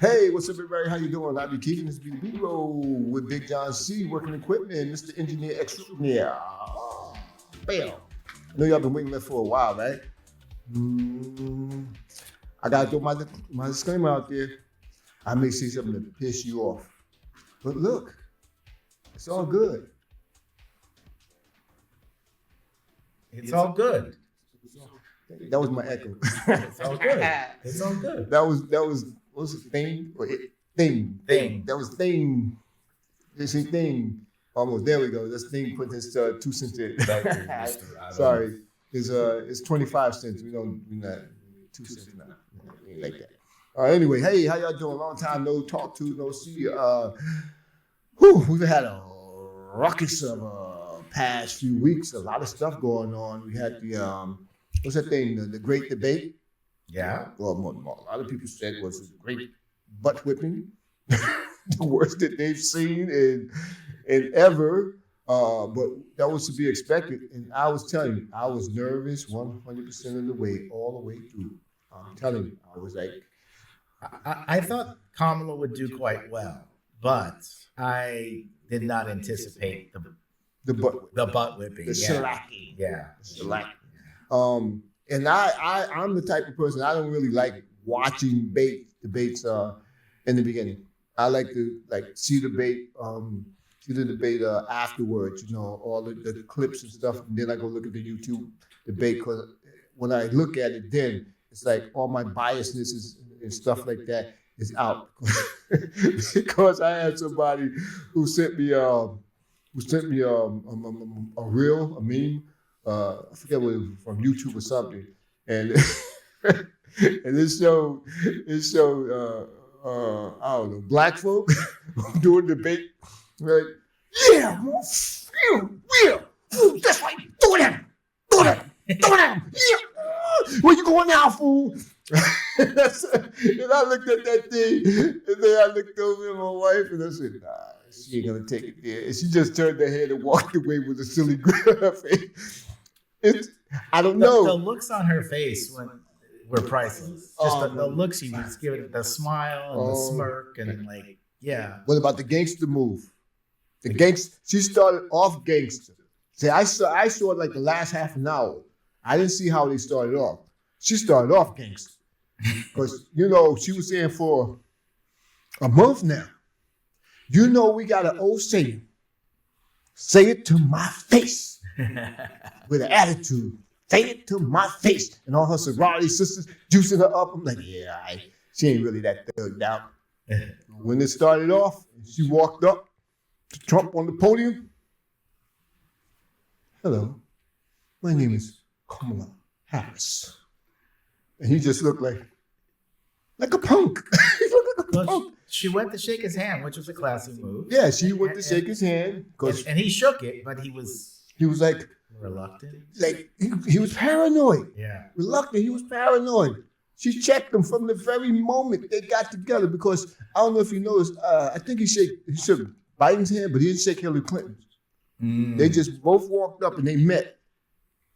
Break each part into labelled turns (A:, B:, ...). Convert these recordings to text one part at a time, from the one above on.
A: Hey, what's up, everybody? How you doing? I be keeping this B-Roll with Big John C, working equipment, Mr. Engineer Extraordinaire. Bam. I know y'all been waiting there for a while, right? I gotta throw my disclaimer out there. I may say something to piss you off. But look, it's all good.
B: It's all good.
A: That was my echo.
B: It's all good. It's all good.
A: That was what was it? Thing. That was thing. They say thing. Almost. There we go. That's thing put his 2 cents in. Sorry. It's 25 cents. We're not 2 cents now. Ain't like that. Anyway, hey, how y'all doing? Long time no talk to, no see. We've had a ruckus of past few weeks. A lot of stuff going on. We had the what's that thing? The great debate.
B: Yeah.
A: Well, a lot of people said it was a great butt whipping, the worst that they've seen in ever. But that was to be expected. And I was telling you, I was nervous 100% of the way, all the way through. I'm telling you, I was like,
B: I thought Kamala would do quite well, but I did not anticipate
A: the
B: butt whipping,
A: the shellacking.
B: Yeah.
A: Shellacking. And I'm the type of person, I don't really like watching debates in the beginning. I like to see the debate afterwards, all the clips and stuff, and then I go look at the YouTube debate, because when I look at it then, it's like all my biasness and stuff like that is out. Because I had somebody who sent me a meme. I forget what it was, from YouTube or something, and and it showed I don't know, black folk doing debate, right? Yeah, that's right, do that, yeah. Where you going now, fool? And I looked at that thing, and then I looked over at my wife, and I said, nah, she ain't gonna take it there. And she just turned her head and walked away with a silly grin on her face. I don't know.
B: The looks on her face were priceless. Just the looks she was giving, the smile and the smirk, and yeah.
A: What about the gangster move? She started off gangster. See, I saw it like the last half an hour. I didn't see how they started off. She started off gangster. Because, she was saying for a month now, we got an old saying. Say it to my face. With an attitude. Say it to my face. And all her sorority sisters juicing her up. I'm like, yeah, she ain't really that thugged out. When it started off, she walked up to Trump on the podium. Hello, my name is Kamala Harris. And he just looked like a punk. He looked like a punk.
B: She went to shake his hand, which was a classy move.
A: Yeah, she went to shake his hand.
B: And he shook it, but he was
A: like
B: reluctant.
A: Like he was paranoid.
B: Yeah.
A: Reluctant, he was paranoid. She checked him from the very moment they got together, because I don't know if you noticed, I think he shook Biden's hand, but he didn't shake Hillary Clinton's. They just both walked up and they met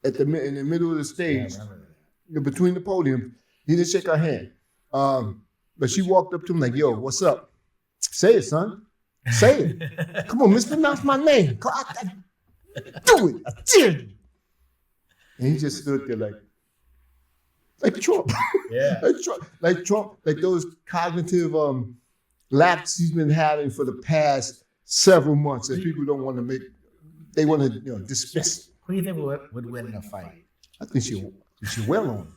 A: in the middle of the stage, between the podium. He didn't shake her hand. But she walked up to him like, yo, what's up? Say it, son. Say it. Come on, mispronounce my name. Do it. I dare you. And he just stood there like Trump.
B: Yeah.
A: like Trump, like those cognitive laps he's been having for the past several months that people don't want to make. They want to dismiss it.
B: Who do you think would win in a fight?
A: I think she well on.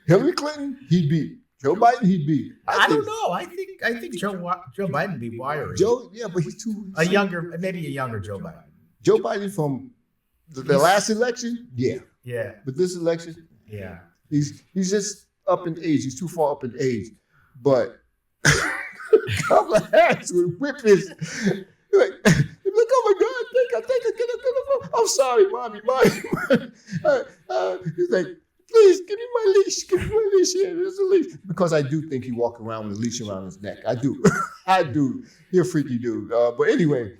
A: Hillary Clinton, he beat. Joe Biden, he beat.
B: I don't know. I think Joe Biden be wiry.
A: But he's too
B: maybe a younger Joe Biden.
A: Joe Biden from the last election, yeah.
B: Yeah.
A: But this election,
B: yeah.
A: He's just up in age. He's too far up in age. But Kamala Harris would whip his. Like, oh my God, I think I get up. I'm sorry, mommy. He's like, please give me my leash. Give me my leash here. There's a leash. Because I do think he walked around with a leash around his neck. I do. He's a freaky dude. But anyway,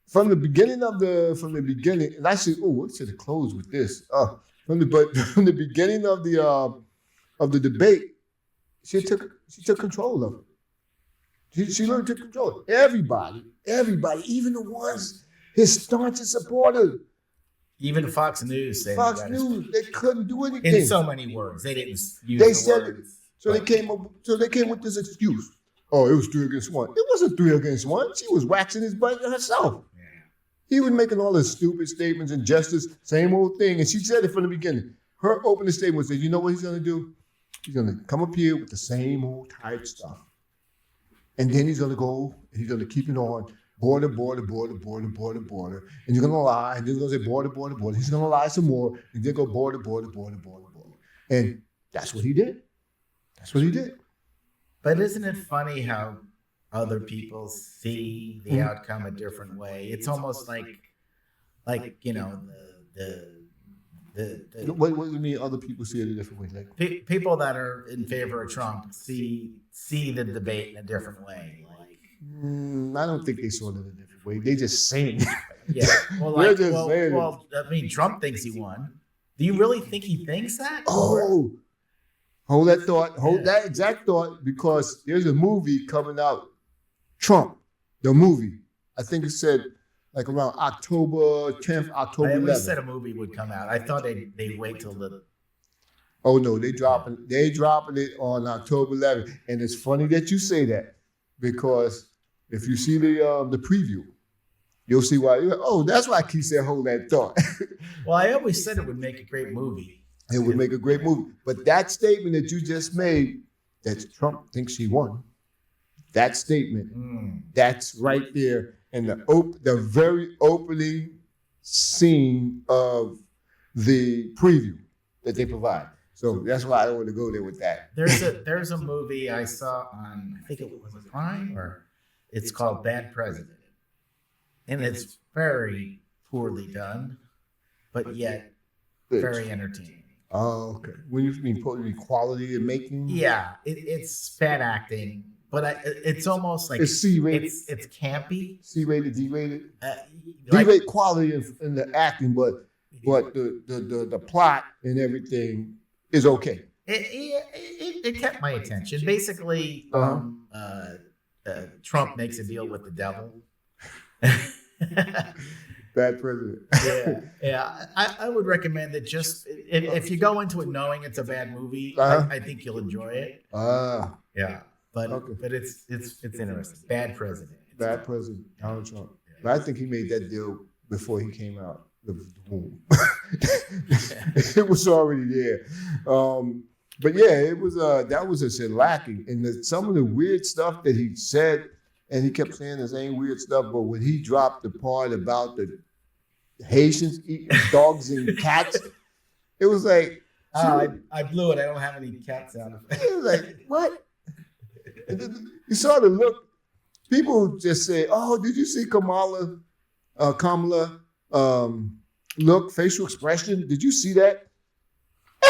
A: from the beginning, and I said, I should have closed with this. From the beginning of the debate, she took control of it. She learned to control it. Everybody, even the ones his staunchest supporters.
B: Even Fox News said
A: Fox News, they couldn't do anything.
B: In so many words. They didn't use
A: they said words. So they came with this excuse. Oh, it was 3 against 1. It wasn't 3 against 1. She was waxing his butt herself. Yeah. He was making all his stupid statements and gestures, same old thing. And she said it from the beginning. Her opening statement was that, you know what he's going to do? He's going to come up here with the same old tired stuff. And then he's going to go, and he's going to keep it on. Border. And you're going to lie. And then he's going to say border. He's going to lie some more. And then go border. And that's what he did.
B: But isn't it funny how other people see the outcome a different way? It's almost like you know,
A: what do you mean other people see it a different way?
B: Like people that are in favor of Trump see the debate in a different way.
A: I don't think they saw it in a different way. They just saying it.
B: Yeah. Well, I mean, Trump thinks he won. Do you really think he thinks that?
A: Oh, hold that thought. Hold that exact thought, because there's a movie coming out. Trump, the movie. I think it said like around October 10th, October 11th.
B: They said a movie would come out. I thought they'd wait till the...
A: Oh, no, they dropping it on October 11th. And it's funny that you say that, because if you see the preview, you'll see why. Oh, that's why I keep saying hold that thought.
B: Well, I always said it would make a great movie.
A: It would make a great movie. But that statement that you just made, that Trump thinks he won, that statement, that's right there in the very opening scene of the preview that they provide. So that's why I don't want to go there with that.
B: There's a movie I saw on, I think it was Prime, or it's called Bad President. And it's very poorly done, but yet very entertaining.
A: Oh, okay. When you mean quality in making?
B: Yeah, it's bad acting, but it's almost like
A: it's C-rated.
B: It's campy.
A: C-rated, D-rated. D-rated quality in the acting, but the plot and everything is okay.
B: It kept my attention. Basically, Trump makes a deal with the devil.
A: Bad president.
B: Yeah. I would recommend that. Just if you go into it knowing it's a bad movie, I think you'll enjoy it. Yeah, but it's interesting. Bad president.
A: Bad president. Donald Trump. Yeah. But I think he made that deal before he came out of the womb. It was already there. But yeah, it was that was just lacking. And some of the weird stuff that he said. And he kept saying the same weird stuff, but when he dropped the part about the Haitians eating dogs and cats, it was like...
B: I blew it. I don't have any cats out of it.
A: It was like, what? And then you saw the look. People just say, oh, did you see Kamala look, facial expression? Did you see that?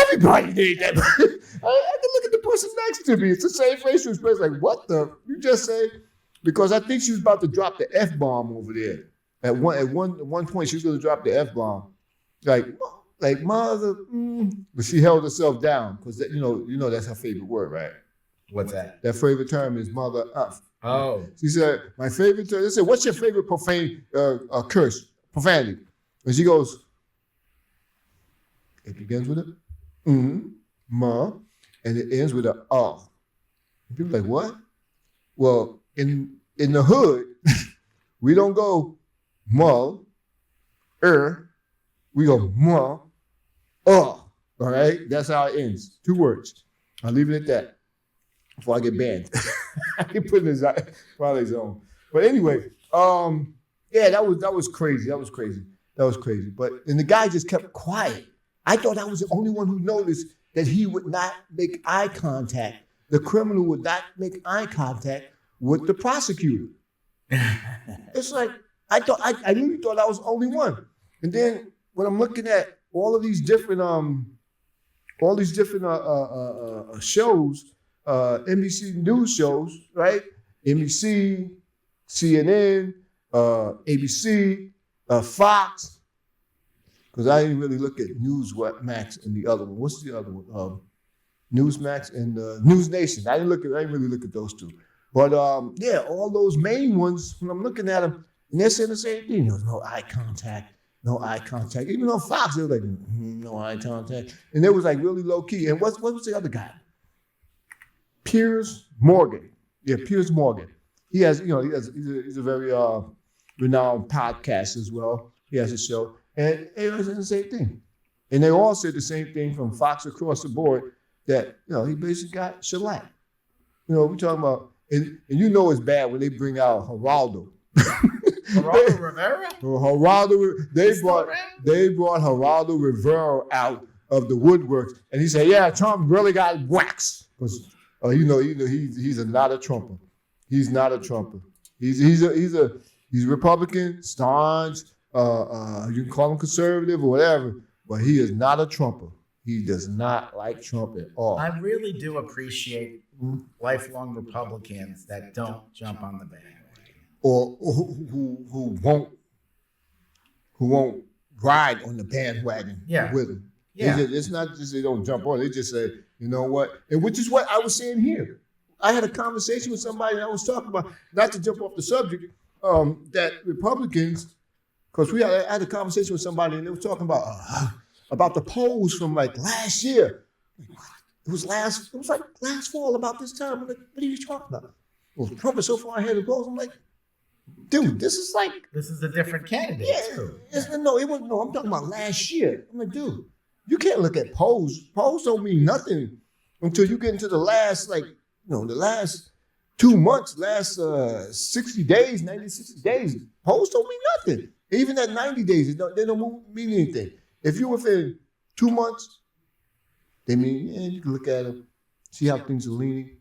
A: Everybody did that. I can look at the person next to me. It's the same facial expression. Like, what the... You just say... Because I think she was about to drop the F-bomb over there. At one point, she was going to drop the F-bomb. Like mother, but she held herself down because you know that's her favorite word, right?
B: What's that?
A: That favorite term is mother F.
B: Oh.
A: She said, my favorite term. They said, what's your favorite profanity? And she goes, it begins with a ma, and it ends with a And people are like, what? Well, in the hood, we don't go ma, we go ma, all right? That's how it ends. 2 words. I'll leave it at that before I get banned. I can put it in his probably zone. But anyway, yeah, that was crazy. That was crazy. But and the guy just kept quiet. I thought I was the only one who noticed that he would not make eye contact. The criminal would not make eye contact with the prosecutor. It's like I really thought I was the only one. And then when I'm looking at all of these different shows, NBC news shows, right? NBC, CNN, ABC, Fox. Because I didn't really look at Newsmax and the other one. What's the other one? Newsmax and News Nation. I didn't really look at those two. But yeah, all those main ones, when I'm looking at them, and they're saying the same thing. There was no eye contact, no eye contact. Even on Fox, they were like, no eye contact. And it was like really low key. And what was the other guy? Piers Morgan. Yeah, Piers Morgan. He's a very renowned podcast as well. He has a show. And they were saying the same thing. And they all said the same thing from Fox across the board that, he basically got shellacked. We're talking about, and it's bad when they bring out Geraldo.
B: Geraldo Rivera?
A: They brought Geraldo Rivera out of the woodworks, and he said, "Yeah, Trump really got waxed." Because he's not a Trumper. He's not a Trumper. He's a Republican, staunch. You can call him conservative or whatever, but he is not a Trumper. He does not like Trump at all.
B: I really do appreciate lifelong Republicans that don't jump on the bandwagon.
A: Or who won't ride on the bandwagon with him.
B: Yeah.
A: It's not just they don't jump on. They just say, you know what? And which is what I was saying here. I had a conversation with somebody and I was talking about, not to jump off the subject, that Republicans, because I had a conversation with somebody and they were talking about the polls from like last year. It was like last fall about this time. I'm like, what are you talking about? Well, Trump is so far ahead of the polls. I'm like, dude, this is
B: a different candidate.
A: Yeah, no, I'm talking about last year. I'm like, dude, you can't look at polls. Polls don't mean nothing until you get into the last, the last 2 months, last 60 days, 90, 60 days. Polls don't mean nothing. Even at 90 days, they don't mean anything. If you're within 2 months, they mean, you can look at them, see how things are leaning.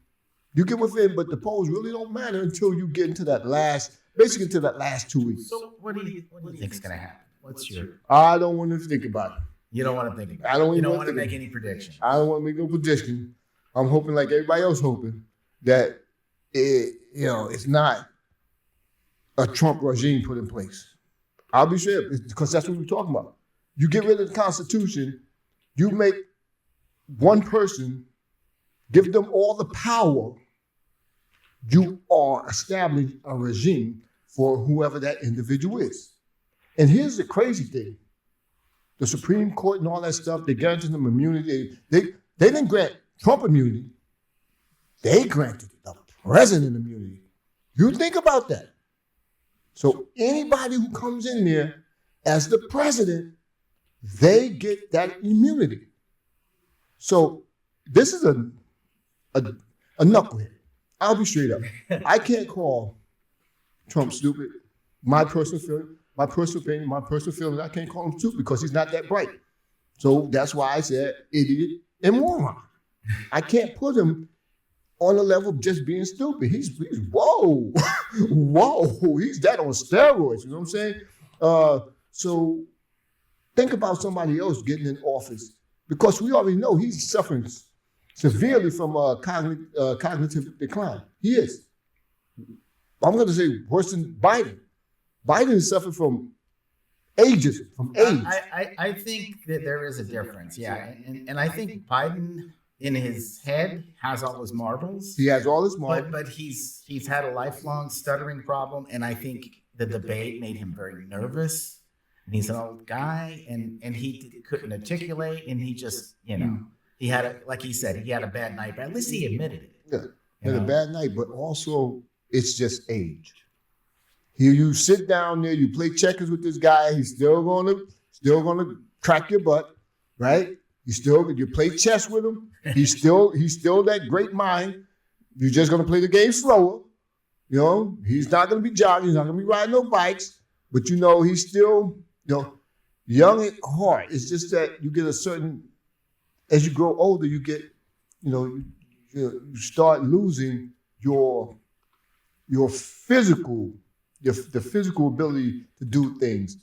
A: You get within, but the polls really don't matter until you get into that last 2 weeks.
B: So what do you think is going to happen? What's your?
A: I don't want to think about it.
B: You don't want to think about it.
A: I don't.
B: You don't want to make any predictions.
A: I don't want to make no prediction. I'm hoping, like everybody else hoping, that it's not a Trump regime put in place. I'll be sure, because that's what we're talking about. You get rid of the Constitution, you make one person, give them all the power, you are establishing a regime for whoever that individual is. And here's the crazy thing. The Supreme Court and all that stuff, they granted them immunity. They didn't grant Trump immunity. They granted the president immunity. You think about that. So anybody who comes in there as the president, they get that immunity. So this is a knucklehead. I'll be straight up. I can't call Trump stupid. My personal opinion, my personal feeling, I can't call him stupid because he's not that bright. So that's why I said idiot and moron. I can't put him on the level of just being stupid. He's whoa, he's that on steroids. You know what I'm saying? So think about somebody else getting in office, because we already know he's suffering severely from cognitive decline. He is. I'm going to say worse than Biden. Biden is suffering from ageism, from age.
B: I think that there is a difference, yeah. And I think Biden, in his head, has all his marbles.
A: He has all his marbles.
B: But he's had a lifelong stuttering problem, and I think the debate made him very nervous. And he's an old guy, and he couldn't articulate, and he just, he had, like he said, he had a bad night, but at least he admitted it.
A: Yeah, he had a bad night, but also it's just age. Here you sit down there, you play checkers with this guy, he's still gonna crack your butt, right? You play chess with him, he's still that great mind. You're just gonna play the game slower. He's not gonna be jogging, he's not gonna be riding no bikes, but he's still, young at heart. It's just that you get a certain, as you grow older, you get, you start losing your physical, the physical ability to do things.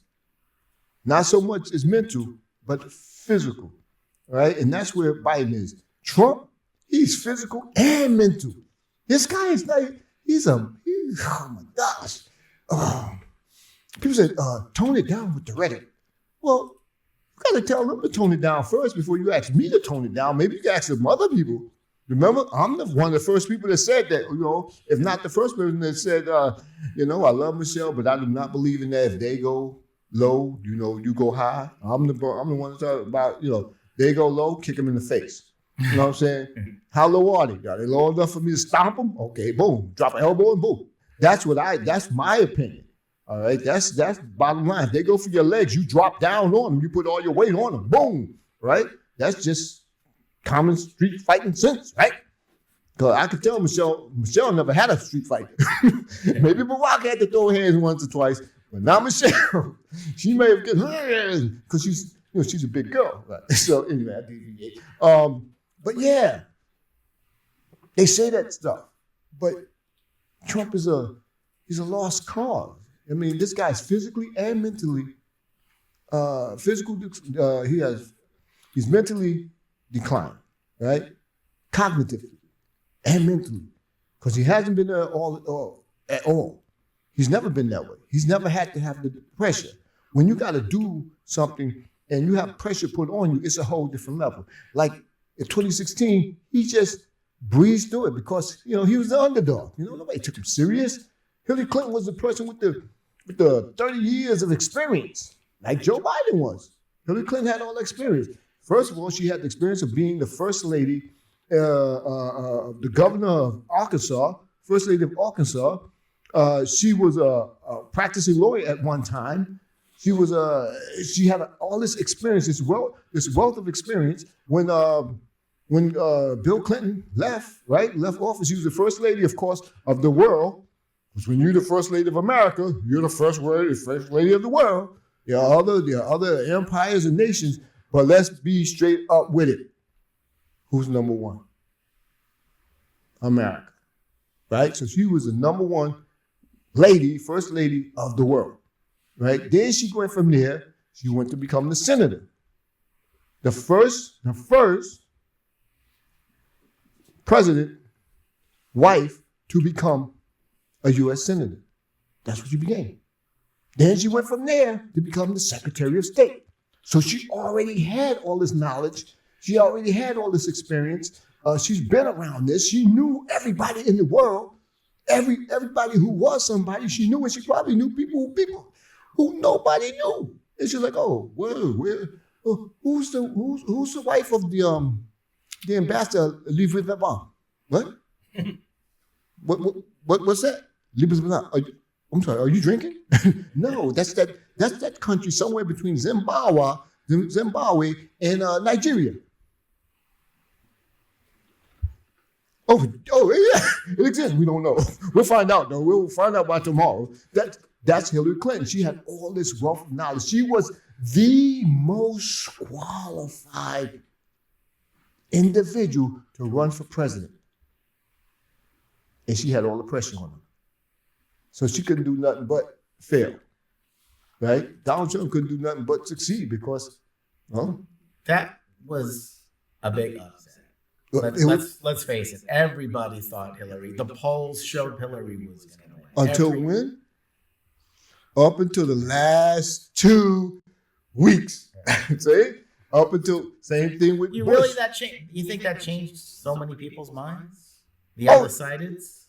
A: Not so much as mental, but physical, right? And that's where Biden is. Trump, he's physical and mental. This guy is like, oh my gosh. People said, tone it down with the rhetoric. Well, You got to tell them to tone it down first before you ask me to tone it down. Maybe you can ask some other people. Remember, I'm one of the first people that said that, if not the first person that said, I love Michelle, but I do not believe in that. If they go low, you go high. I'm the one to talk about, they go low, kick them in the face. You know what I'm saying? How low are they? Are they low enough for me to stomp them? Okay, boom. Drop an elbow and boom. That's my opinion. All right, that's bottom line. If they go for your legs, you drop down on them. You put all your weight on them. Boom. Right? That's just common street fighting sense, right? Because I could tell Michelle never had a street fight. Maybe Barack had to throw hands once or twice, but not Michelle. She may have gotten because she's a big girl. Right? So anyway, I deviate. But yeah, they say that stuff. But Trump he's a lost cause. I mean, this guy's physically and mentally, he's mentally declined, right? Cognitively and mentally, because he hasn't been there at all. He's never been that way. He's never had to have the pressure. When you got to do something and you have pressure put on you, it's a whole different level. Like in 2016, he just breezed through it because he was the underdog. Nobody took him serious. Hillary Clinton was the person with the 30 years of experience, like Joe Biden was. Hillary Clinton had all the experience. First of all, she had the experience of being the first lady, the governor of Arkansas, first lady of Arkansas. She was a practicing lawyer at one time. She had all this experience, this wealth of experience. When Bill Clinton left office, she was the first lady, of course, of the world. Because when you're the first lady of America, you're the first lady of the world. There are other empires and nations, but let's be straight up with it. Who's number one? America, right? So she was the number one lady, first lady of the world, right? Then she went from there, she went to become the senator. The first president, wife to become a U.S. senator. That's what she became. Then she went from there to become the Secretary of State. So she already had all this knowledge. She already had all this experience. She's been around this. She knew everybody in the world. Everybody who was somebody, she knew, and she probably knew people who nobody knew. And she's like, oh, who's the wife of the ambassador, Livre Vivant? What? What's that? Livre Vivant. I'm sorry, are you drinking? No, that's that country somewhere between Zimbabwe and Nigeria. Oh yeah, it exists. We don't know. We'll find out though. We'll find out by tomorrow. That's Hillary Clinton. She had all this wealth of knowledge. She was the most qualified individual to run for president. And she had all the pressure on her. So she couldn't do nothing but fail. Right? Donald Trump couldn't do nothing but succeed because,
B: that was a big upset. Let's face it. Everybody thought Hillary. The polls showed Hillary was going to win.
A: Until when? Up until the last 2 weeks. See? Up until same thing with Bush.
B: You think that changed so many people's minds? The undecideds?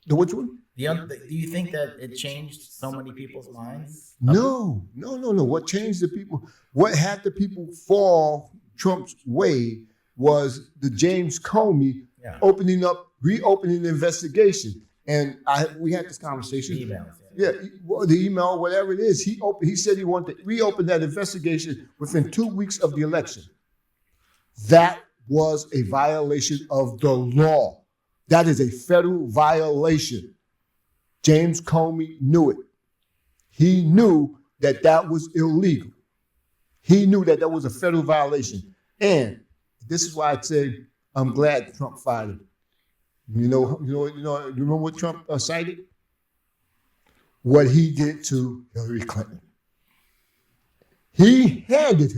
A: The which one?
B: Do you think that it changed so many people's minds?
A: No. What changed the people? What had the people fall Trump's way was the James Comey reopening the investigation. And we had this conversation. The email, whatever it is, he said he wanted to reopen that investigation within 2 weeks of the election. That was a violation of the law. That is a federal violation. James Comey knew it. He knew that was illegal. He knew that was a federal violation. And this is why I say I'm glad Trump fired him. You remember what Trump cited? What he did to Hillary Clinton. He handed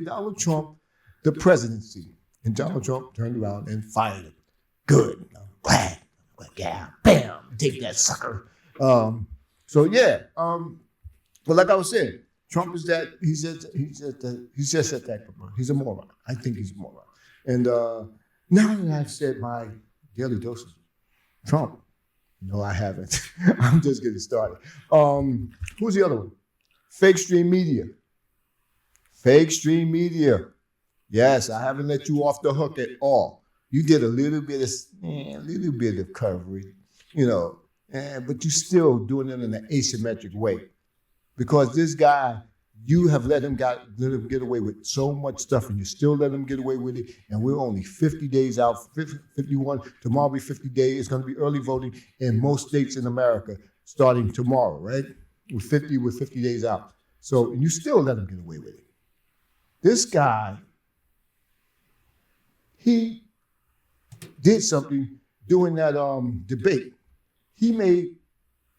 A: Donald Trump the presidency. And Donald Trump turned around and fired him. Good. I'm glad. Yeah, bam, take that sucker. But like I was saying, Trump is that he's just that type of man. He's a moron. I think he's a moron. And now that I've said my daily dose of Trump, no, I haven't. I'm just getting started. Who's the other one? Fake stream media. Fake stream media. Yes, I haven't let you off the hook at all. You did a little bit of coverage, but you're still doing it in an asymmetric way. Because this guy, you have let him get away with so much stuff, and you still let him get away with it. And we're only 50 days out, 51. Tomorrow will be 50 days. It's going to be early voting in most states in America starting tomorrow, right? We're 50 days out. So and you still let him get away with it. This guy, he did something during that debate. He made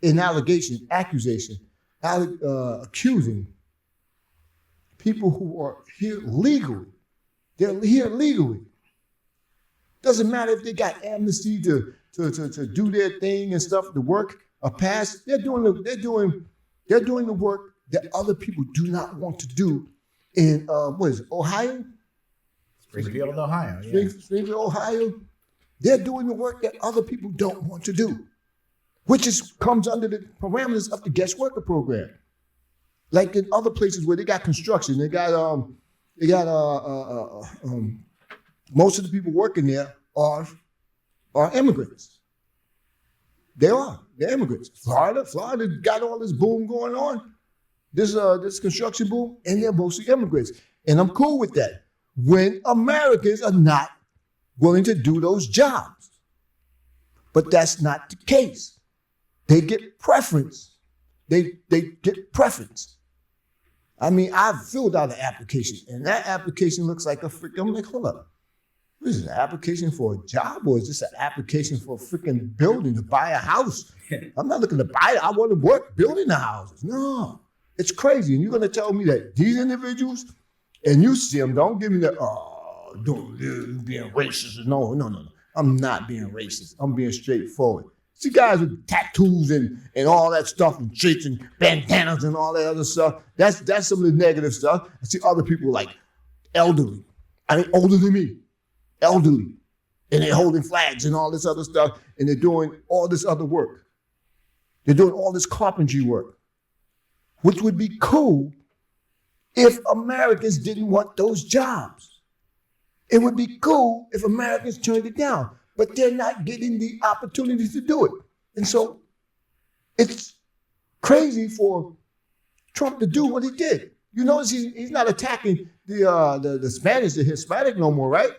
A: an accusation, accusing people who are here legally. They're here legally. Doesn't matter if they got amnesty to do their thing and stuff, the work, a pass. They're doing the work that other people do not want to do in Ohio?
B: Springfield, Ohio. Yeah.
A: Springfield, Ohio. They're doing the work that other people don't want to do, which comes under the parameters of the guest worker program. Like in other places where they got construction, they got most of the people working there are immigrants. They're immigrants. Florida got all this boom going on, this construction boom, and they're mostly immigrants. And I'm cool with that. When Americans are not willing to do those jobs. But that's not the case. They get preference. They get preference. I mean, I've filled out an application, and that application looks like a freaking, I'm like, hold up. What is this, an application for a job, or is this an application for a freaking building to buy a house? I'm not looking to buy it. I want to work building the houses. No, it's crazy. And you're going to tell me that these individuals, and you see them, don't give me that, don't being racist. No. I'm not being racist. I'm being straightforward. See guys with tattoos and all that stuff and shirts and bandanas and all that other stuff. That's some of the negative stuff. I see other people like elderly. I mean, older than me. Elderly. And they're holding flags and all this other stuff. And they're doing all this other work. They're doing all this carpentry work. Which would be cool if Americans didn't want those jobs. It would be cool if Americans turned it down, but they're not getting the opportunity to do it. And so it's crazy for Trump to do what he did. You notice he's not attacking the Spanish, the Hispanic no more, right?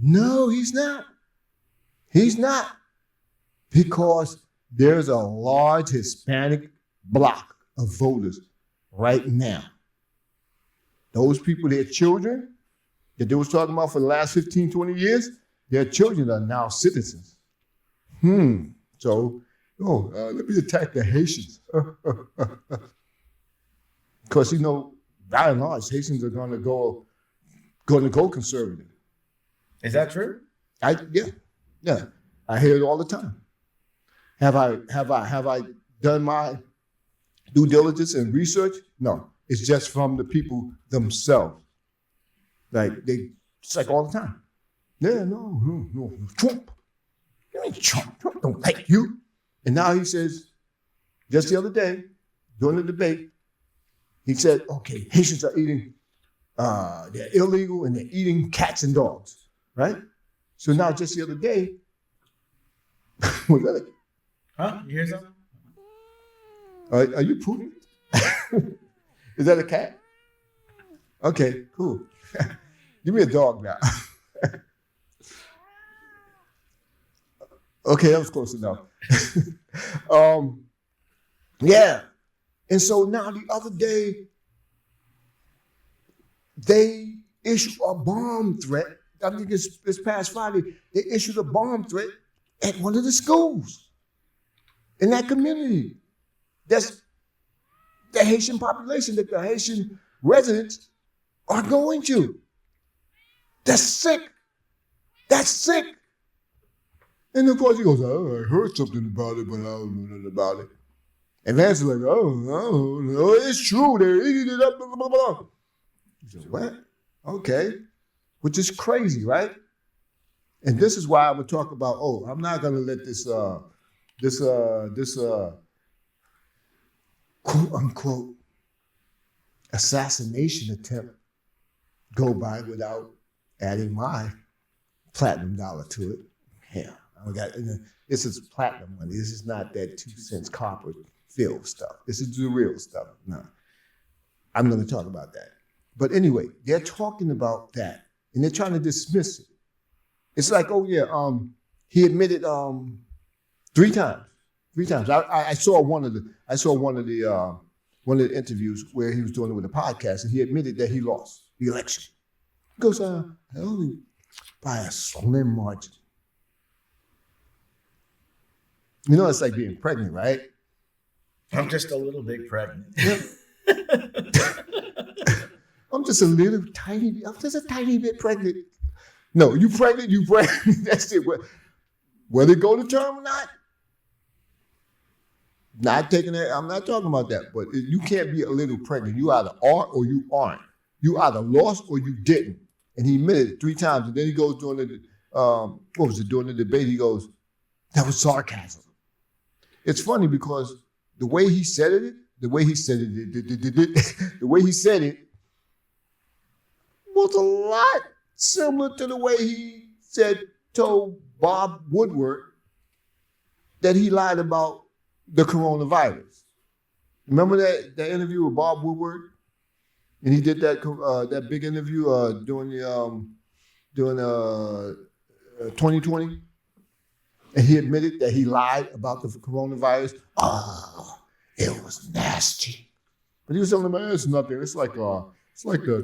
A: No, he's not. He's not. Because there's a large Hispanic block of voters right now. Those people, their children, that they was talking about for the last 15, 20 years, their children are now citizens. So, let me attack the Haitians. Because, by and large, Haitians are going to go conservative.
B: Is that true?
A: Yeah. I hear it all the time. Have I done my due diligence and research? No. It's just from the people themselves. It's like all the time. Yeah, no. Trump. You ain't Trump. Trump don't like you. And now he says, just the other day, during the debate, he said, okay, Haitians are eating, they're illegal and they're eating cats and dogs, right? So now just the other day, was that
B: Huh? You hear something?
A: Are you pooping? Is that a cat? Okay, cool. Give me a dog now. Okay, that was close enough. Yeah. And so now the other day, they issued a bomb threat. I think it's this past Friday. They issued a bomb threat at one of the schools in that community. That's the Haitian population, that the Haitian residents are going to. That's sick. That's sick. And of course he goes, I heard something about it, but I don't know nothing about it. And Vance is like, oh, no, it's true. They're eating it up, blah, blah, blah. He said, what? Okay. Which is crazy, right? And this is why I would talk about, I'm not going to let this quote unquote assassination attempt go by without adding my platinum dollar to it. Yeah, this is platinum money. This is not that 2 cents copper fill stuff. This is the real stuff. No, I'm going to talk about that. But anyway, they're talking about that, and they're trying to dismiss it. It's like, he admitted 3 times. 3 times. I saw one of the interviews where he was doing it with a podcast, and he admitted that he lost the election. He goes, only by a slim margin. You know, it's like being pregnant, right?
B: I'm just a little bit pregnant.
A: I'm just a tiny bit pregnant. No, you pregnant. That's it. Whether it go to term or not, not taking that. I'm not talking about that. But you can't be a little pregnant. You either are or you aren't. You either lost or you didn't. And he admitted it 3 times. And then he goes during the debate, he goes, that was sarcasm. It's funny because the way he said it was a lot similar to the way he told Bob Woodward that he lied about the coronavirus. Remember that interview with Bob Woodward? And he did that big interview during 2020. And he admitted that he lied about the coronavirus. Oh, it was nasty. But he was telling them, it's nothing. It's like the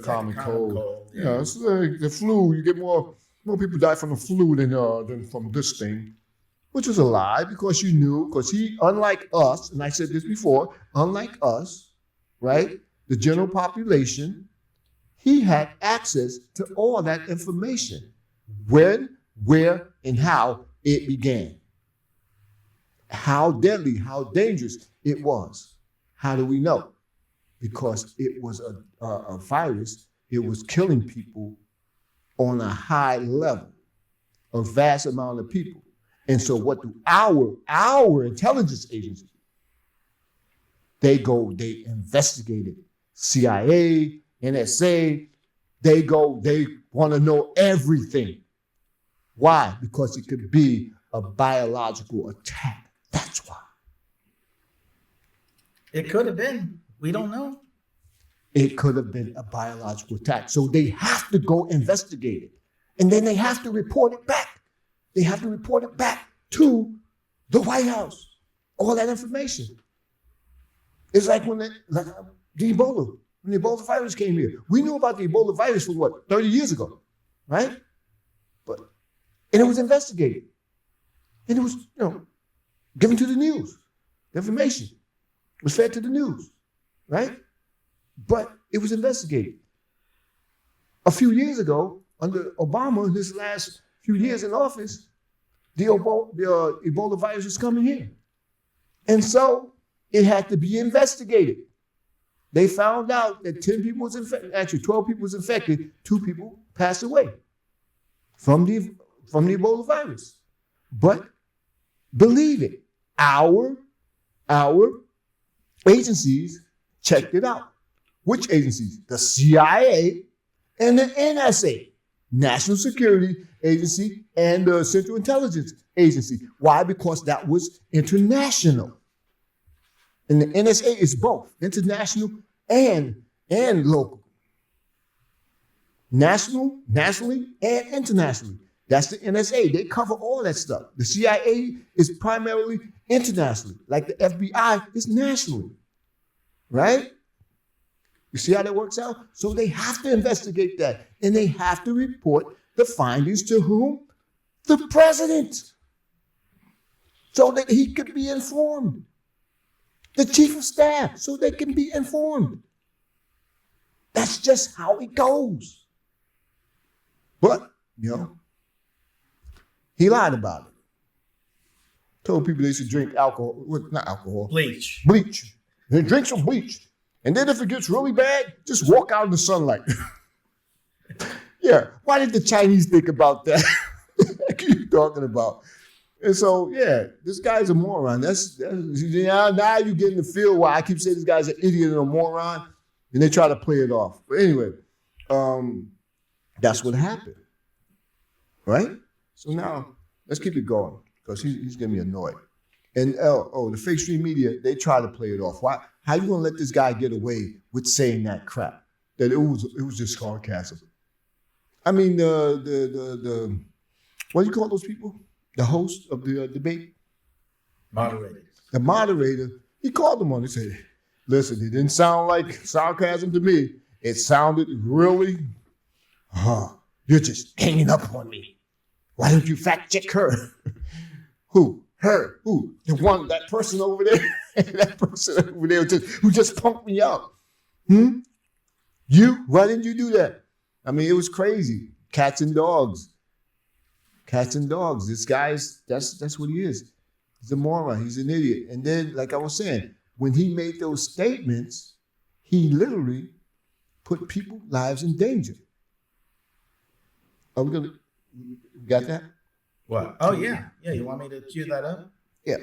A: common cold. Yeah, it's like the flu. You get more people die from the flu than from this thing, which was a lie because he, unlike us, and I said this before, unlike us, right, the general population, he had access to all that information. When, where, and how it began. How deadly, how dangerous it was. How do we know? Because it was a virus. It was killing people on a high level, a vast amount of people. And so what do our intelligence agencies, they investigated. CIA, NSA, they want to know everything. Why? Because it could be a biological attack. That's why.
B: It could have been. We don't know.
A: It could have been a biological attack. So they have to go investigate it. And then they have to report it back. They have to report it back to the White House. All that information. It's like when the Ebola, when the Ebola virus came here. We knew about the Ebola virus for 30 years ago, right? And it was investigated. And it was, given to the news. The information was fed to the news, right? But it was investigated. A few years ago, under Obama, in his last few years in office, the Ebola virus was coming here. And so it had to be investigated. They found out that 10 people was infected, actually 12 people was infected, 2 people passed away from the Ebola virus. But believe it, our agencies checked it out. Which agencies? The CIA and the NSA, National Security Agency, and the Central Intelligence Agency. Why? Because that was international. And the NSA is both international and local. Nationally and internationally. That's the NSA. They cover all that stuff. The CIA is primarily internationally, like the FBI is nationally, right? You see how that works out? So they have to investigate that, and they have to report the findings to whom? The president, so that he could be informed. The chief of staff, so they can be informed. That's just how it goes. But, he lied about it. Told people they should drink alcohol. Not alcohol.
B: Bleach.
A: Bleach. They drink some bleach. And then if it gets really bad, just walk out in the sunlight. Yeah. Why did the Chinese think about that? What are you talking about? And so, yeah, this guy's a moron. That's now you get in the field why I keep saying this guy's an idiot and a moron, and they try to play it off. But anyway, that's what happened, right? So now let's keep it going because he's getting me annoyed. And the fake stream media, they try to play it off. Why? How you gonna let this guy get away with saying that crap? That it was just sarcasm. I mean, the what do you call those people? The host of the debate?
B: Moderator.
A: The moderator, he called them on. He said, listen, it didn't sound like sarcasm to me. It sounded really, you're just hanging up on me. Why don't you fact check her? Who? Her? Who? That person over there? That person over there who just punked me out. You? Why didn't you do that? I mean, it was crazy. Cats and dogs. Cats and dogs. This guy's, that's what he is. He's a moron. He's an idiot. And then, like I was saying, when he made those statements, he literally put people's lives in danger. Are we gonna, got that?
B: What? Oh, yeah. Yeah, you want me to cue that up?
A: Yeah.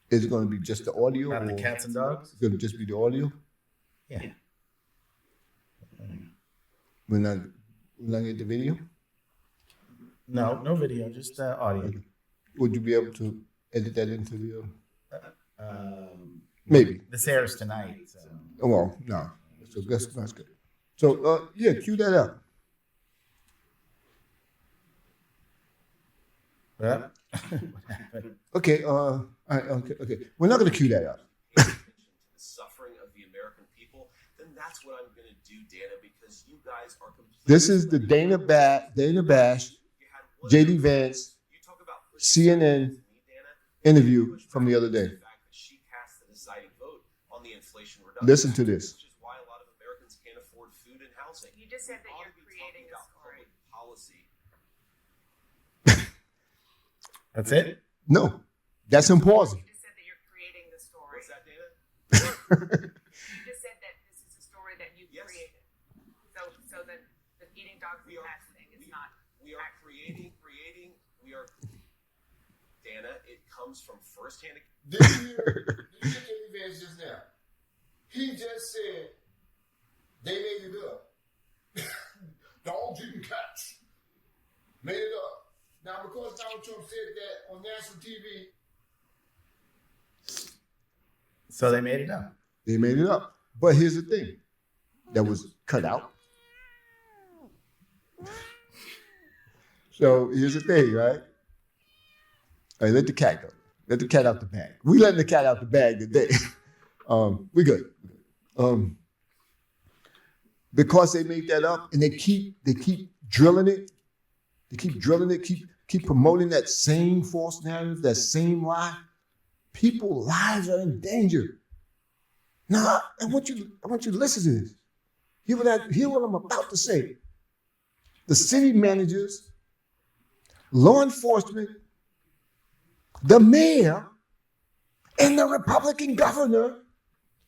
A: Is it going to be just the audio?
B: Not the cats and dogs?
A: It's going to just be the audio?
B: Yeah.
A: We're not get the video?
B: No video, just audio.
A: Would you be able to edit that into the... maybe.
B: This airs tonight. So.
A: Well, no. So that's good. So, yeah, cue that up.
B: What?
A: Okay, okay. We're not going to cue that up.
C: Suffering of the American people, then that's what I'm going to do, Dana, because you guys are completely...
A: This is the Dana Bash, JD Vance, CNN interview from the other day.
C: She cast the deciding vote on the Inflation Reduction
A: Listen to this.
C: Which is why a lot of Americans can't afford food and housing.
D: You just said that you're creating a story.
C: Policy.
B: That's it?
A: No, that's him pausing.
D: You just said that you're creating the story.
C: What's that, Dana?
D: You just said that this is a story that you
C: Yes.
D: created. So that the eating dogs and cats thing is not.
C: We are creating, we are... Dana, it comes from firsthand...
A: Did you hear JD Vance just now? He just said they made it up. Dogs eating cats. Made it up. Now, because Donald Trump said that on national TV,
B: So they made it up.
A: they made it up. But here's the thing that was cut out. So here's the thing, right? All right, let the cat go. Let the cat out the bag. We letting the cat out the bag today. We good. Because they made that up and they keep drilling it. They keep drilling it, keep promoting that same false narrative, that same lie. People's lives are in danger. Now, I want you to listen to this. Hear what I'm about to say. The city managers, law enforcement, the mayor, and the Republican governor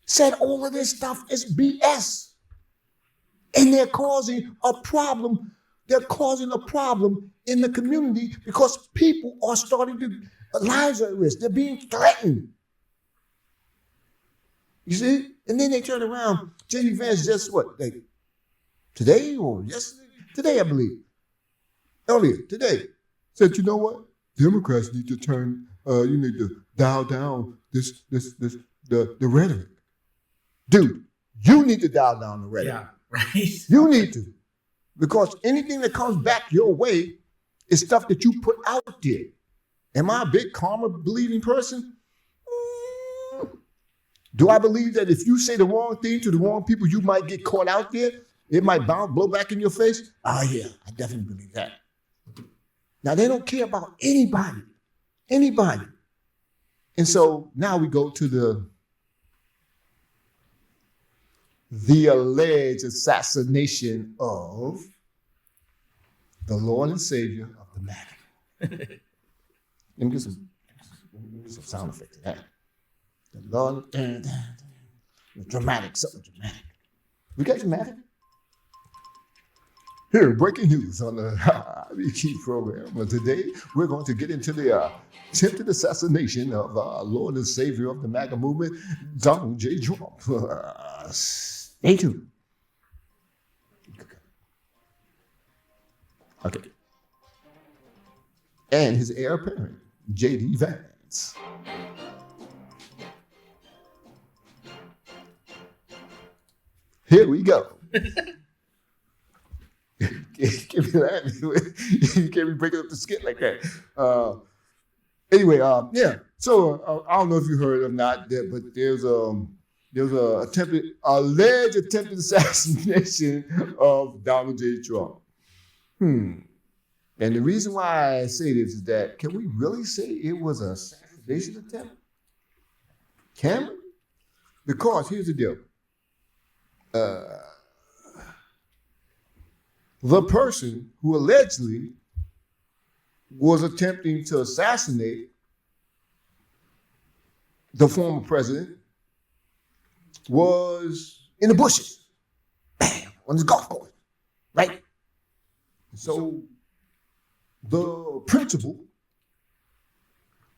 A: said all of this stuff is BS. And they're causing a problem. They're causing a problem in the community because people are starting to, lives are at risk. They're being threatened. You see? And then they turn around. JD Vance just what? Like today or yesterday? Today, I believe. Earlier, today. Said, you know what? Democrats need to you need to dial down the rhetoric. Dude, you need to dial down the rhetoric.
B: Yeah, right.
A: You need to. Because anything that comes back your way is stuff that you put out there. Am I a big karma believing person? Do I believe that if you say the wrong thing to the wrong people, you might get caught out there? It might blow back in your face? Oh, yeah, I definitely believe that. Now, they don't care about anybody. Anybody. And so now we go to the alleged assassination of the Lord and Savior of the Mac. Let me get some. sound effect to that. The Lord, dramatic, something dramatic. We got dramatic? Here, breaking news on the IBK program. Today, we're going to get into the attempted assassination of Lord and Savior of the MAGA movement, Donald J. Trump. Stay tuned. Okay. And his heir apparent, J.D. Vance. Here we go. Give me that. You can't be breaking up the skit like that. Anyway, yeah. So I don't know if you heard or not, but there's a alleged attempted assassination of Donald J. Trump. And the reason why I say this is that, can we really say it was an assassination attempt? Can we? Because here's the deal. The person who allegedly was attempting to assassinate the former president was in the bushes, bam, on the golf course, right? So the principal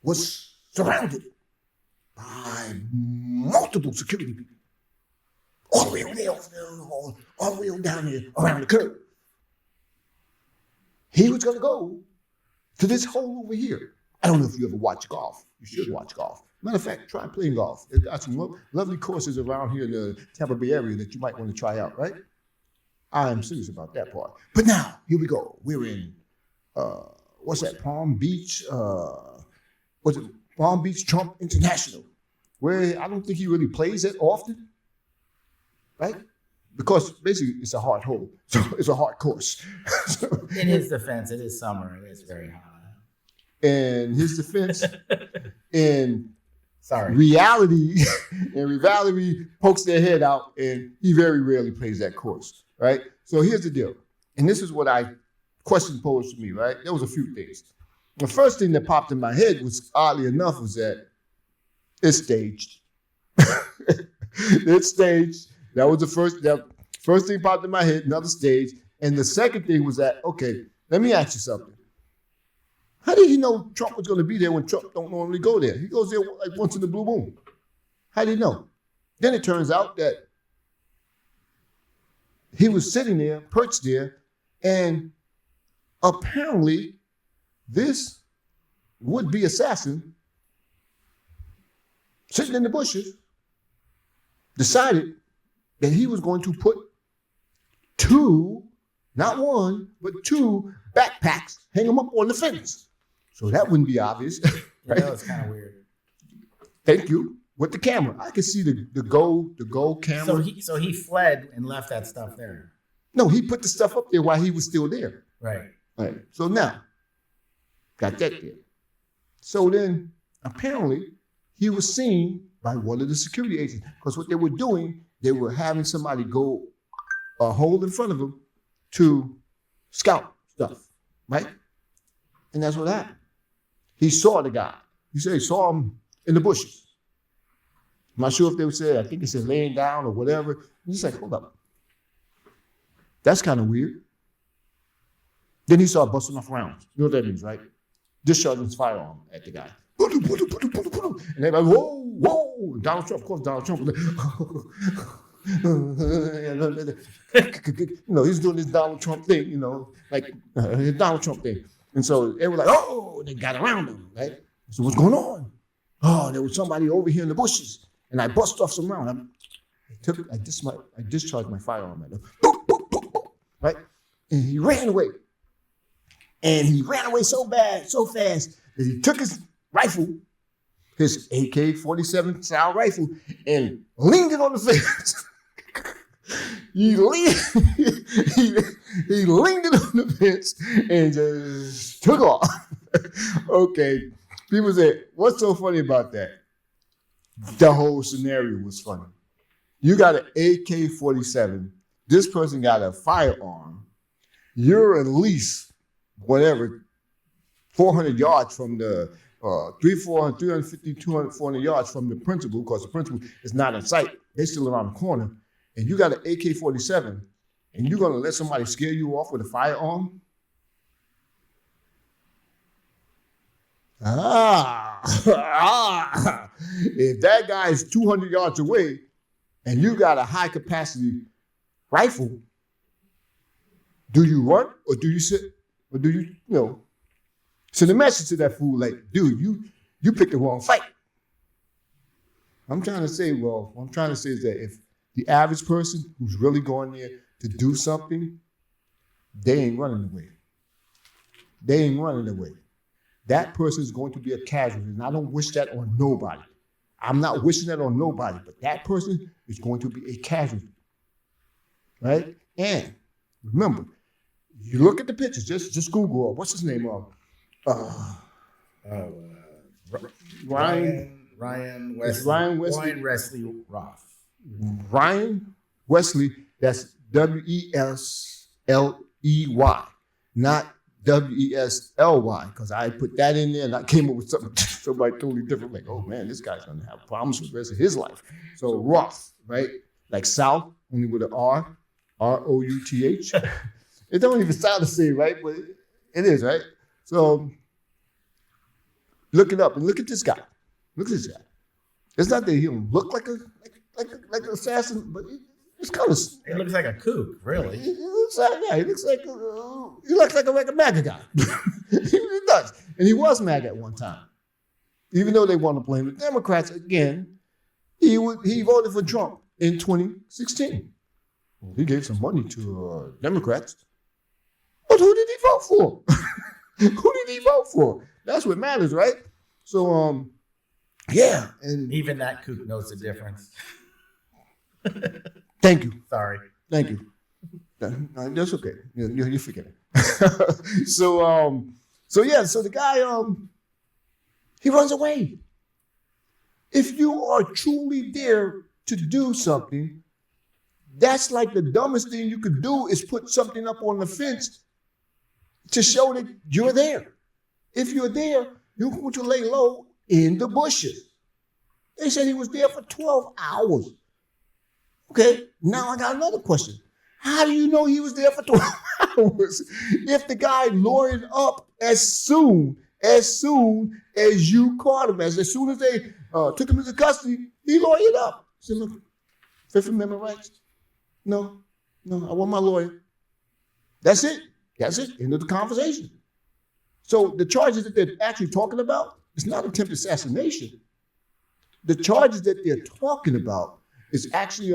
A: was surrounded by multiple security people, all the way over there, all the way on down there, around the curve. He was going to go to this hole over here. I don't know if you ever watch golf. You should watch golf. Matter of fact, try playing golf. They've got some lovely courses around here in the Tampa Bay area that you might want to try out, right? I am serious about that part. But now, here we go. We're in, what's that, Palm Beach? What's it, Palm Beach Trump International, where I don't think he really plays that often, right? Because basically it's a hard hole, so it's a hard course.
B: In his defense, it is summer. It is very hot.
A: And his defense, in reality, pokes their head out, and he very rarely plays that course, right? So here's the deal, and this is what question posed to me, right? There was a few things. The first thing that popped in my head was, oddly enough, was that it's staged. It's staged. That was the first thing popped in my head, another stage. And the second thing was that, okay, let me ask you something. How did he know Trump was going to be there when Trump don't normally go there? He goes there like once in the blue moon. How did he know? Then it turns out that he was sitting there, perched there, and apparently this would-be assassin sitting in the bushes decided that he was going to put two, not one, but two backpacks, hang them up on the fence. So that wouldn't be obvious. Right?
B: That was kind of weird.
A: Thank you. With the camera. I could see the gold camera.
B: So he fled and left that stuff there.
A: No, he put the stuff up there while he was still there.
B: Right.
A: Right. So now, got that there. So then, apparently, he was seen by one of the security agents, because what they were doing, they were having somebody go a hole in front of them to scout stuff, right? And that's what happened. He saw the guy. He said he saw him in the bushes. I'm not sure if they would say, I think he said laying down or whatever. He's like, hold up. That's kind of weird. Then he started busting off rounds. You know what that means, right? Discharging his firearm at the guy. And they're like, whoa, whoa. Donald Trump, of course, Donald Trump. He's doing this Donald Trump thing, like his Donald Trump thing. And so they were like, oh, they got around him, right? So what's going on? Oh, there was somebody over here in the bushes. And I bust off some rounds. I discharged my firearm at him. Right? And he ran away. And he ran away so fast, that he took his rifle, his AK-47 style rifle, and leaned it on the fence. He leaned it on the fence and just took off. Okay. People say, what's so funny about that? The whole scenario was funny. You got an AK-47. This person got a firearm. You're at least, 400 yards from the 350, 200, 400 yards from the principal, because the principal is not in sight. They're still around the corner. And you got an AK-47, and you're going to let somebody scare you off with a firearm? If that guy is 200 yards away and you got a high capacity rifle, do you run or do you sit? Or do you know? So the message to that fool, like, dude, you picked the wrong fight. What I'm trying to say is that if the average person who's really going there to do something, they ain't running away. They ain't running away. That person is going to be a casualty, and I don't wish that on nobody. I'm not wishing that on nobody, but that person is going to be a casualty, right? And remember, you look at the pictures. Just Google. What's his name?
B: Ryan Wesley Roth.
A: Ryan Wesley. That's Wesley, not Wesly, because I put that in there and I came up with somebody totally different. Like, oh man, this guy's gonna have problems for the rest of his life. So Roth, right? Like South, only with an R, Routh. It don't even sound the same, right? But it is, right? So look it up and look at this guy. Look at this guy. It's not that he don't look like an assassin, but it's kind of.
B: He looks like a kook, really.
A: He looks like a regular MAGA guy. He does, and he was MAGA at one time. Even though they want to blame the Democrats again, he voted for Trump in 2016. Well, he gave some money to Democrats, but who did he vote for? Who did he vote for? That's what matters, right? So, yeah, and
B: even that kook knows the difference.
A: Thank you.
B: Sorry.
A: Thank you. That's okay. You forget it. So the guy, he runs away. If you are truly there to do something, that's like the dumbest thing you could do is put something up on the fence to show that you're there. If you're there, you're going to lay low in the bushes. They said he was there for 12 hours. Okay, now I got another question. How do you know he was there for 12 hours if the guy lured up as soon as you caught him? As soon as they took him into custody, he lawyered up. He said, look, Fifth Amendment rights? No, I want my lawyer. That's it. End of the conversation. So the charges that they're actually talking about is not attempted assassination. The charges that they're talking about is actually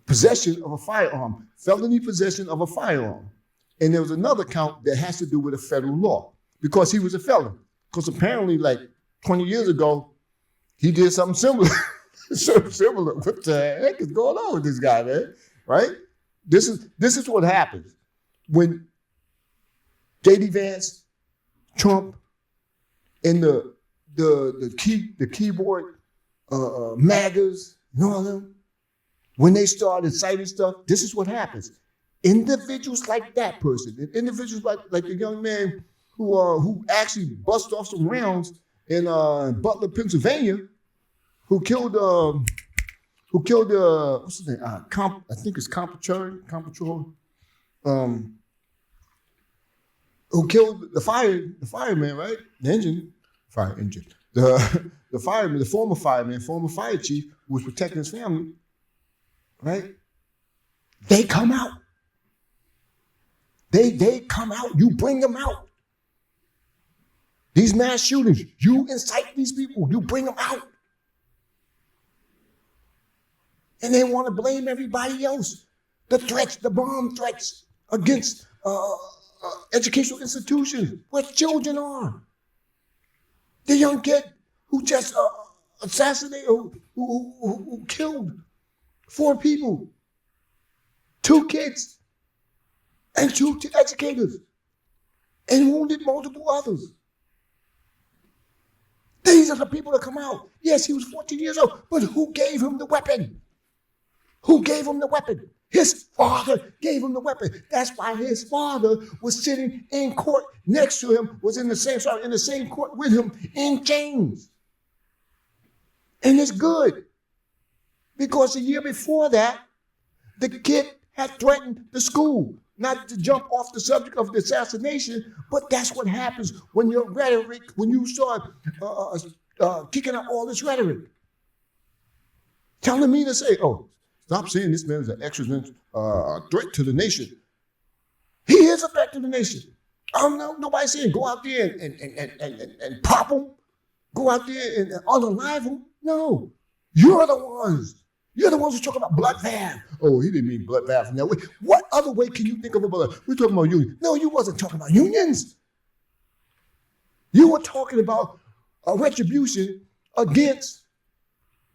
A: possession of a firearm, felony possession of a firearm. And there was another count that has to do with a federal law because he was a felon. Because apparently, like 20 years ago, he did something similar. Similar. What the heck is going on with this guy, man? Right? This is what happens when J.D. Vance, Trump, and the keyboard MAGAs and all of them, when they start inciting stuff, this is what happens. Individuals like that person, and individuals like the young man who actually bust off some rounds in Butler, Pennsylvania, who killed what's his name? I think it's Compatron, who killed the fireman, right? Fire engine. The fireman, the former fireman, former fire chief who was protecting his family, right? They come out. They come out. You bring them out. These mass shootings, you incite these people. You bring them out. And they want to blame everybody else. The threats, the bomb threats against educational institutions where children are. The young kid who just assassinated, who killed 4 people, 2 kids, and 2 educators, and wounded multiple others. These are the people that come out. Yes, he was 14 years old, but who gave him the weapon? Who gave him the weapon? His father gave him the weapon. That's why his father was sitting in court next to him, was in the same court with him in chains. And it's good. Because a year before that, the kid had threatened the school. Not to jump off the subject of the assassination, but that's what happens when your rhetoric, when you start kicking out all this rhetoric. Telling me to say, oh, stop saying this man is an existential threat to the nation. He is a threat to the nation. Nobody's saying go out there and pop him. Go out there and unalive him. No, you're the ones. You're the ones who talk about bloodbath. Oh, he didn't mean bloodbath in that way. What other way can you think of a bloodbath? We're talking about unions. No, you wasn't talking about unions. You were talking about a retribution against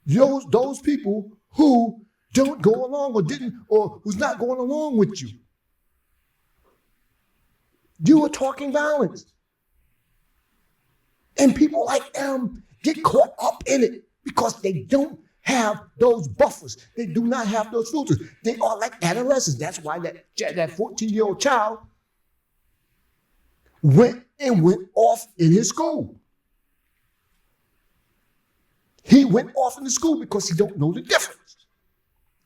A: those people who don't go along or who's not going along with you. You were talking violence. And people like them get caught up in it because they don't have those buffers. They do not have those filters. They are like adolescents. That's why that 14-year-old child went off in his school. He went off in the school because he don't know the difference.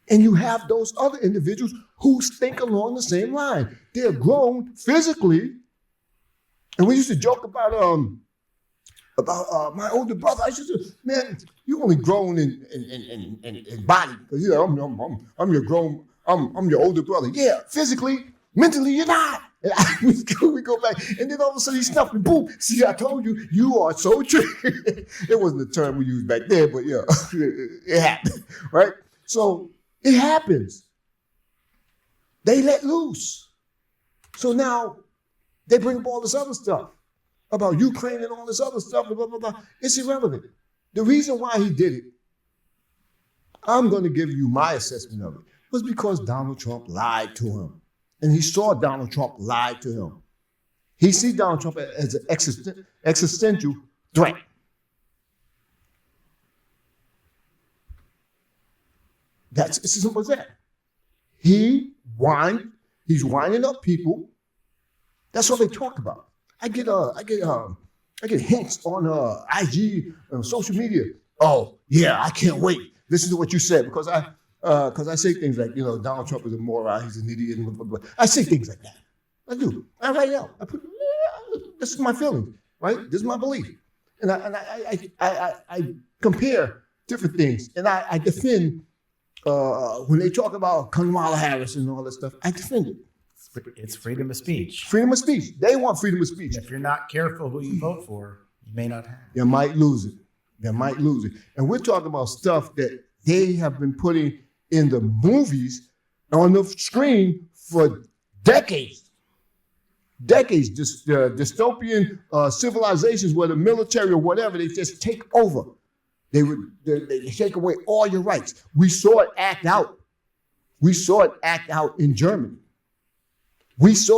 A: And you have those other individuals who think along the same line. They're grown physically. And we used to joke about my older brother. I used to say, man, you only grown in body because I'm your older brother. Yeah, physically, mentally, you're not. We go back, and then all of a sudden he snuffed me. Boom! See, I told you, you are so triggered. It wasn't the term we used back then, but yeah, it happened, right? So it happens. They let loose. So now they bring up all this other stuff about Ukraine and all this other stuff, blah, blah, blah. It's irrelevant. The reason why he did it, I'm going to give you my assessment of it, was because Donald Trump lied to him. And he saw Donald Trump lie to him. He sees Donald Trump as an existential threat. That's as simple as that. He's winding up people. That's what they talk about. I get hints on IG, social media. Oh yeah, I can't wait. Listen to what you said because I say things like, Donald Trump is a moron, he's an idiot. Blah, blah, blah. I say things like that. I do. I write it out. This is my feeling, right? This is my belief, and I compare different things, and I defend when they talk about Kamala Harris and all that stuff. I defend it.
B: It's freedom of speech.
A: Freedom of speech. They want freedom of speech.
B: If you're not careful who you vote for, you may not have.
A: You might lose it. And we're talking about stuff that they have been putting in the movies on the screen for decades. Dystopian civilizations where the military or whatever, they just take over. They take away all your rights. We saw it act out. We saw it act out in Germany. We see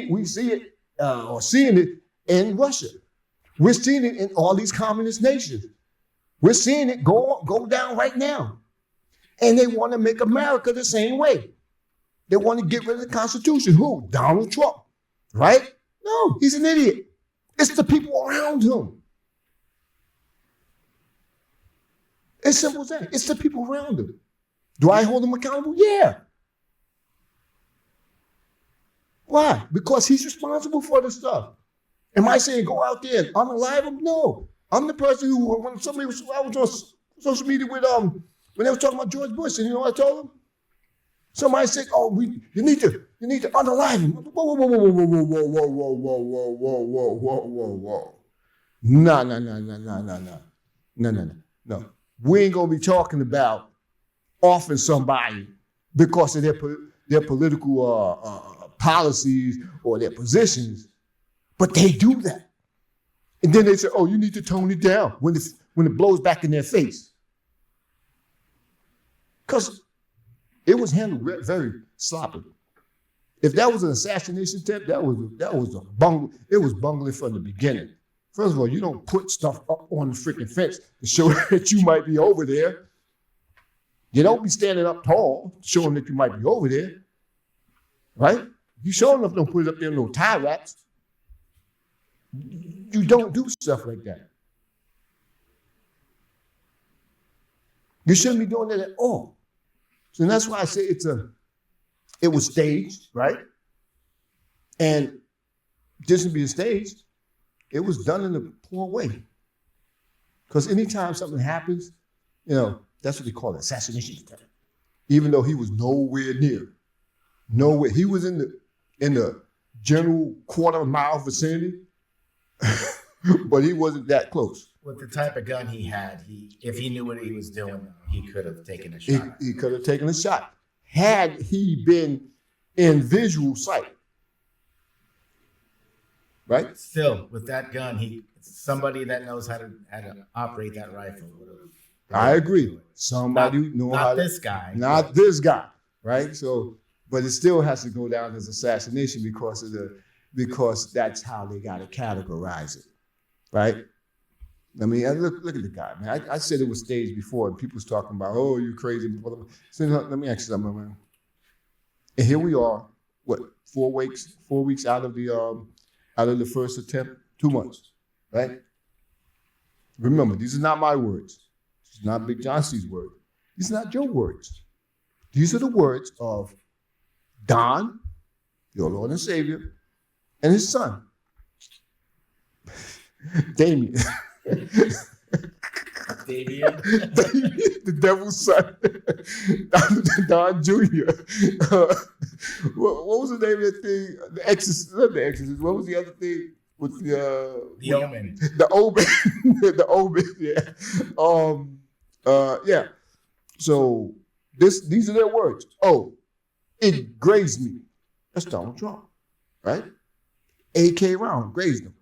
A: it or seeing it in Russia. We're seeing it in all these communist nations. We're seeing it go down right now. And they want to make America the same way. They want to get rid of the Constitution. Who? Donald Trump, right? No, he's an idiot. It's the people around him. It's simple as that. It's the people around him. Do I hold him accountable? Yeah. Why? Because he's responsible for this stuff. Am I saying go out there and unalive him? No. I'm the person who, when I was on social media with when they were talking about George Bush, and you know what I told them? Somebody said, "Oh, you need to unalive him." Whoa. No. We ain't gonna be talking about offing somebody because of their political policies or their positions, but they do that. And then they say, "Oh, you need to tone it down when it blows back in their face," because it was handled very sloppy. If that was an assassination attempt, that was a bungle. It was bungling from the beginning. First of all, you don't put stuff up on the freaking fence to show that you might be over there. You don't be standing up tall, showing that you might be over there, right? You sure enough don't put it up there in no tie wraps. You don't do stuff like that. You shouldn't be doing that at all. So that's why I say it was staged, right? And just to be staged, it was done in a poor way. Because anytime something happens, that's what they call it, assassination. Even though he was nowhere near. Nowhere. He was in the general quarter-mile vicinity, but he wasn't that close.
B: With the type of gun he had, if he knew what he was doing, he could have taken a shot.
A: He could have taken a shot. Had he been in visual sight. Right?
B: Still, with that gun, somebody that knows how to operate that rifle would have.
A: I agree. Somebody know how to.
B: Not this guy.
A: Not this guy, right? So, but it still has to go down as assassination because that's how they got to categorize it, right? I mean, look at the guy, man. I said it was staged before, and people was talking about, oh, you crazy. So let me ask you something, man. And here we are, what, 4 weeks out of the first attempt, 2 months, right? Remember, these are not my words. This is not Big John C's word. These are not your words. These are the words of Don, your Lord and Savior, and his son, Damien.
B: Damien,
A: the devil's son, Don Jr. What was the name of that thing? The Exorcist, not the Exorcist. What was the other thing with the
B: Omen?
A: The Omen, the Omen. Yeah, yeah. So these are their words. Oh, it grazed me. That's Donald Trump, right? AK round grazed him.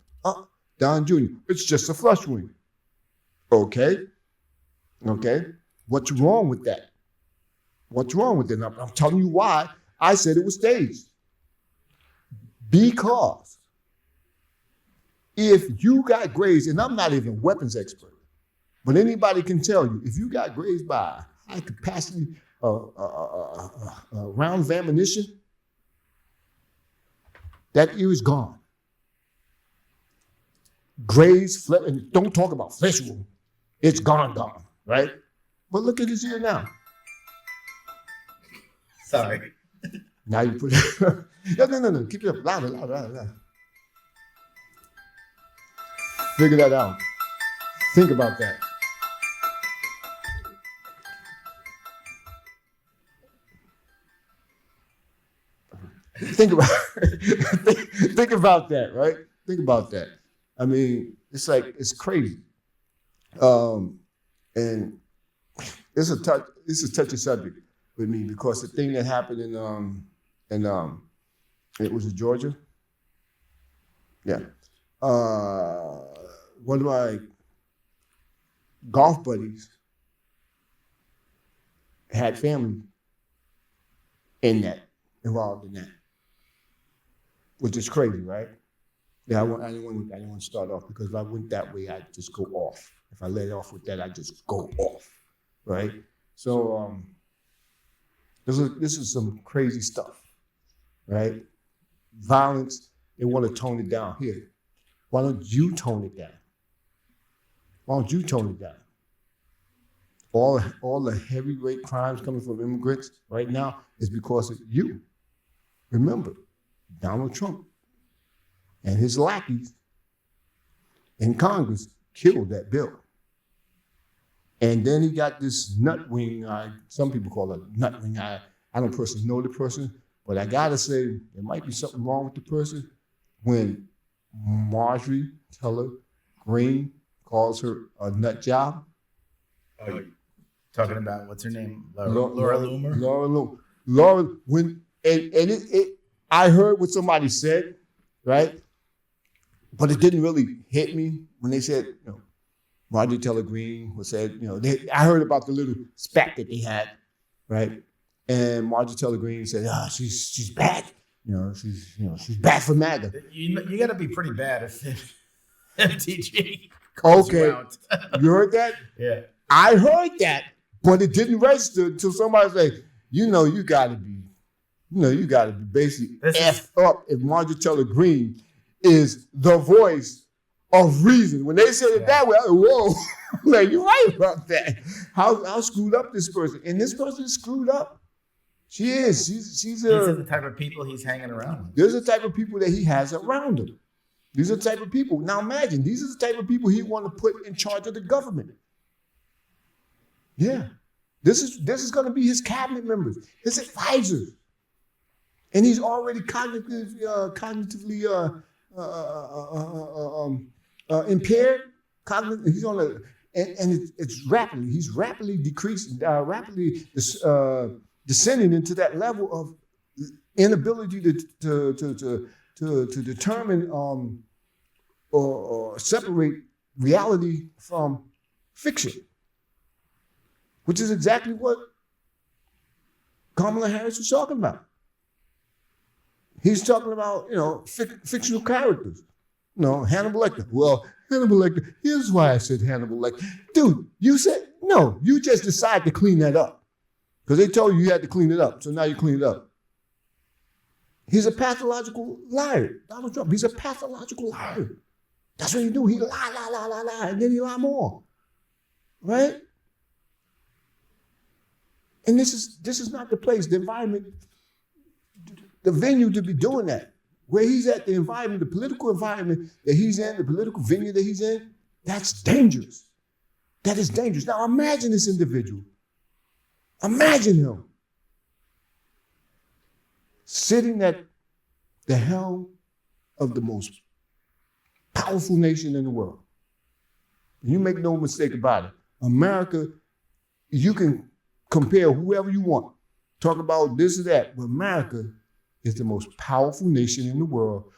A: Don Jr. It's just a flush wound. Okay. What's wrong with that? What's wrong with it? I'm telling you why I said it was staged. Because if you got grazed, and I'm not even a weapons expert, but anybody can tell you, if you got grazed by a high capacity round of ammunition, that ear is gone. Grazed, and don't talk about flesh wound. It's gone, right? But look at his ear now.
B: Sorry.
A: Now you put it. No. Keep it up. Louder. Figure that out. Think about that. Think about that, right? Think about that. I mean, it's crazy. And it's a touchy subject with me because the thing that happened it was in Georgia. Yeah. One of my golf buddies had family involved in that, which is crazy, right? Yeah, I didn't want to start off because if I went that way, I'd just go off. If I let off with that, I'd just go off, right? So this is some crazy stuff, right? Violence, they want to tone it down. Here, why don't you tone it down? Why don't you tone it down? All the heavyweight crimes coming from immigrants right now is because of you. Remember, Donald Trump and his lackeys in Congress killed that bill. And then he got this nutwing, some people call it nutwing. I don't personally know the person, but I gotta say, there might be something wrong with the person when Marjorie Taylor Greene calls her a nut job.
B: Oh, talking about, what's her name? Laura Loomer?
A: Laura Loomer. I heard what somebody said, right? But it didn't really hit me when they said, Marjorie Taylor Greene said, I heard about the little spat that they had, right? And Marjorie Taylor Greene said, she's bad. She's bad for MAGA.
B: You got to be pretty bad if MTG
A: Okay, you heard that?
B: Yeah.
A: I heard that, But it didn't register until somebody said, you gotta be basically effed up if Marjorie Taylor Greene is the voice of reason. When they said it that way, I was like, whoa, like, you're right about that. How screwed up this person. And this person is screwed up. She is. These
B: are the type of people he's hanging around with.
A: These are the type of people that he has around him. These are the type of people. Now imagine, these are the type of people he want to put in charge of the government. Yeah. This is going to be his cabinet members, his advisors. And he's already cognitively impaired. He's on it's rapidly. He's rapidly decreasing, descending into that level of inability to determine or separate reality from fiction, which is exactly what Kamala Harris was talking about. He's talking about, fictional characters. Hannibal Lecter. Well, Hannibal Lecter, here's why I said Hannibal Lecter. Dude, you said, no, you just decided to clean that up. Because they told you had to clean it up, so now you clean it up. He's a pathological liar. Donald Trump, he's a pathological liar. That's what he do. He lie, and then he lie more. Right? And this is not the place, the environment, the venue to be doing that. Where he's at, the environment, the political environment that he's in, the political venue that he's in, that's dangerous. That is dangerous. Now imagine this individual. Imagine him sitting at the helm of the most powerful nation in the world. You make no mistake about it. America, you can compare whoever you want. Talk about this or that, but America is the most powerful nation in the world,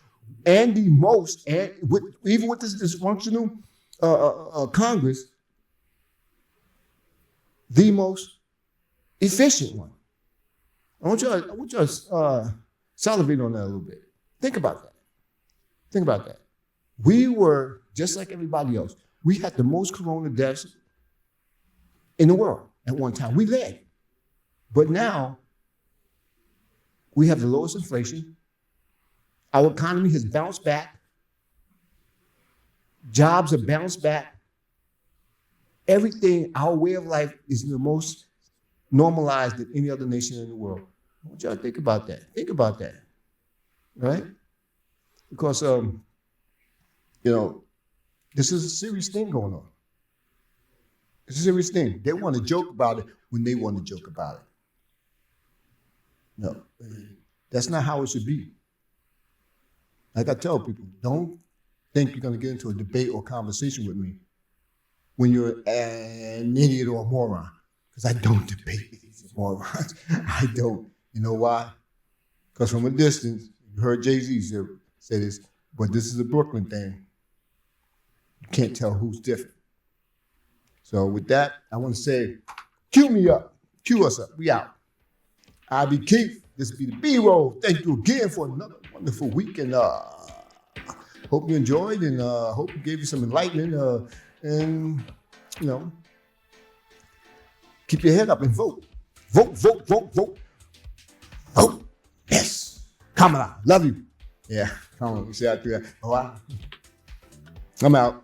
A: and the most, even with this dysfunctional Congress, the most efficient one. I want y'all to salivate on that a little bit. Think about that. We were, just like everybody else, we had the most corona deaths in the world at one time. We led. But now, we have the lowest inflation. Our economy has bounced back. Jobs have bounced back. Everything, our way of life is the most normalized than any other nation in the world. I want y'all to think about that. Think about that, right? Because, this is a serious thing going on. It's a serious thing. They want to joke about it when they want to joke about it. No, that's not how it should be. Like I tell people, don't think you're going to get into a debate or conversation with me when you're an idiot or a moron. Because I don't debate these morons. I don't. You know why? Because from a distance, you heard Jay-Z say this, but this is a Brooklyn thing. You can't tell who's different. So with that, I want to say, cue me up. Cue us up. We out. I be Keith. This be the B-Roll. Thank you again for another wonderful week. And hope you enjoyed and hope it gave you some enlightenment. And, keep your head up and vote. Vote, vote, vote, vote. Vote. Yes. Kamala. Love you. Yeah. Come on. We say I do that. Oh, I'm out.